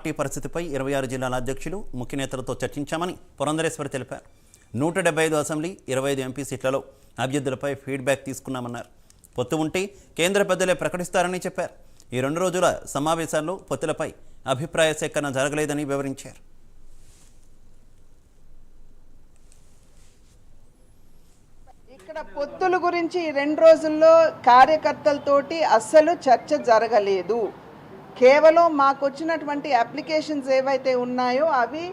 Party పరిస్థితిపై 26 జిల్లాల అధ్యక్షులు ముఖ్య నేతలతో చర్చించామని పురంధరేశ్వరి తెలిపారు. 175 అసెంబ్లీ 25 ఎంపీ సీట్లలో అభ్యర్థులపై ఫీడ్బ్యాక్ తీసుకున్నామన్నారు. పొత్తు ఉంటే కేంద్ర పెద్దలే ప్రకటిస్తారని చెప్పారు. ఈ 2 రోజుల సమావేశాల్లో పొత్తులపై అభిప్రాయ సేకరణ జరగలేదని వివరించారు. ఇక్కడ పొత్తుల గురించి 2 రోజుల్లో కార్యకర్తలతోటి అస్సలు చర్చ జరగలేదు. కేవలం మాకు వచ్చినటువంటి అప్లికేషన్స్ ఏవైతే ఉన్నాయో అవి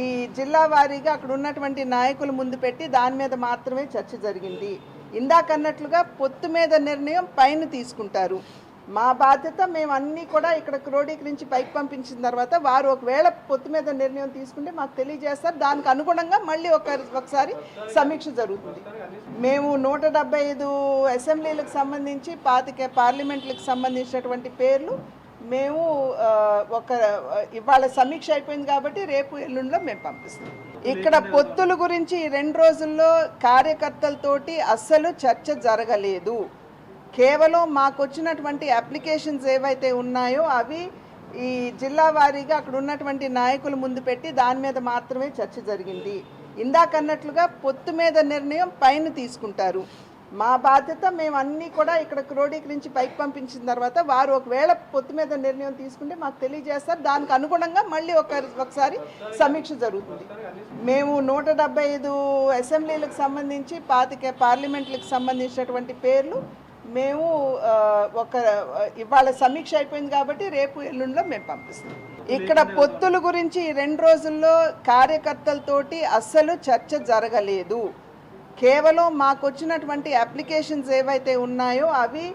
ఈ జిల్లా వారీగా అక్కడ ఉన్నటువంటి నాయకుల ముందు పెట్టి దాని మీద మాత్రమే చర్చ జరిగింది. ఇందాకన్నట్లుగా పొత్తు మీద నిర్ణయం పైన తీసుకుంటారు. మా బాధ్యత మేము అన్నీ కూడా ఇక్కడ క్రోడీకరించి పైకి పంపించిన తర్వాత వారు ఒకవేళ పొత్తు మీద నిర్ణయం తీసుకుంటే మాకు తెలియజేస్తారు. దానికి అనుగుణంగా మళ్ళీ ఒకసారి సమీక్ష జరుగుతుంది. మేము 175 అసెంబ్లీలకు సంబంధించి 25 పార్లమెంట్లకు సంబంధించినటువంటి పేర్లు మేము ఇవాళ సమీక్ష అయిపోయింది కాబట్టి రేపు ఎల్లుండిలో మేము పంపిస్తాం. ఇక్కడ పొత్తుల గురించి 2 రోజుల్లో కార్యకర్తలతోటి అస్సలు చర్చ జరగలేదు. కేవలం మాకు వచ్చినటువంటి అప్లికేషన్స్ ఏవైతే ఉన్నాయో అవి ఈ జిల్లా వారీగా అక్కడ ఉన్నటువంటి నాయకుల ముందు పెట్టి దాని మీద మాత్రమే చర్చ జరిగింది. ఇందాకన్నట్లుగా పొత్తు మీద నిర్ణయం పైన తీసుకుంటారు. మా బాధ్యత మేము అన్నీ కూడా ఇక్కడ క్రోడీకరించి పైకి పంపించిన తర్వాత వారు ఒకవేళ పొత్తు మీద నిర్ణయం తీసుకుంటే మాకు తెలియజేస్తారు. దానికి అనుగుణంగా మళ్ళీ ఒకసారి సమీక్ష జరుగుతుంది. మేము 175 అసెంబ్లీలకు సంబంధించి 25 పార్లమెంట్లకు సంబంధించినటువంటి పేర్లు మేము ఇవాళ సమీక్ష అయిపోయింది కాబట్టి రేపు ఎల్లుండిలో మేము పంపిస్తాం. ఇక్కడ పొత్తుల గురించి 2 రోజుల్లో కార్యకర్తలతోటి అస్సలు చర్చ జరగలేదు. కేవలం మాకు వచ్చినటువంటి అప్లికేషన్స్ ఏవైతే ఉన్నాయో అవి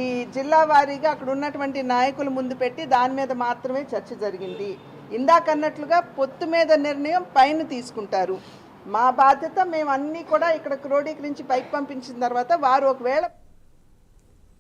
ఈ జిల్లా వారీగా అక్కడ ఉన్నటువంటి నాయకుల ముందు పెట్టి దాని మీద మాత్రమే చర్చ జరిగింది. ఇందాకన్నట్లుగా పొత్తు మీద నిర్ణయం పైన తీసుకుంటారు. మా బాధ్యత మేము అన్నీ కూడా ఇక్కడ క్రోడీకరించి పైకి పంపించిన తర్వాత వారు ఒకవేళ